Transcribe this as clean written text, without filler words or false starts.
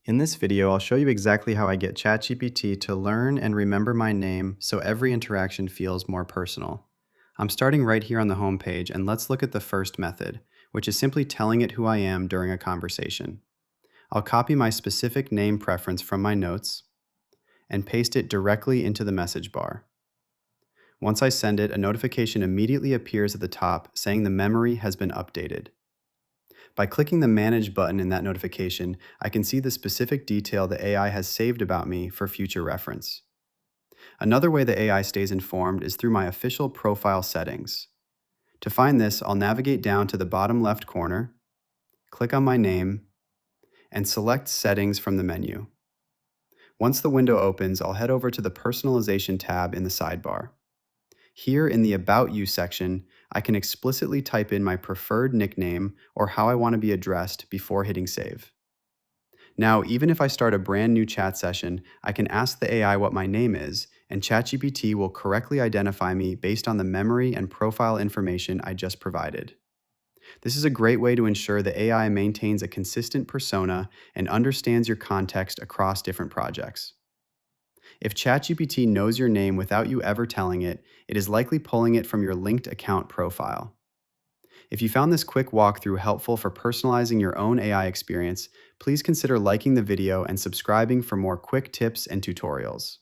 In this video, I'll show you exactly how I get ChatGPT to learn and remember my name so every interaction feels more personal. I'm starting right here on the home page, and let's look at the first method, which is simply telling it who I am during a conversation. I'll copy my specific name preference from my notes and paste it directly into the message bar. Once I send it, a notification immediately appears at the top saying the memory has been updated. By clicking the Manage button in that notification, I can see the specific detail the AI has saved about me for future reference. Another way the AI stays informed is through my official profile settings. To find this, I'll navigate down to the bottom left corner, click on my name, and select Settings from the menu. Once the window opens, I'll head over to the Personalization tab in the sidebar. Here in the About You section, I can explicitly type in my preferred nickname or how I want to be addressed before hitting save. Now, even if I start a brand new chat session, I can ask the AI what my name is, and ChatGPT will correctly identify me based on the memory and profile information I just provided. This is a great way to ensure the AI maintains a consistent persona and understands your context across different projects. If ChatGPT knows your name without you ever telling it, it is likely pulling it from your linked account profile. If you found this quick walkthrough helpful for personalizing your own AI experience, please consider liking the video and subscribing for more quick tips and tutorials.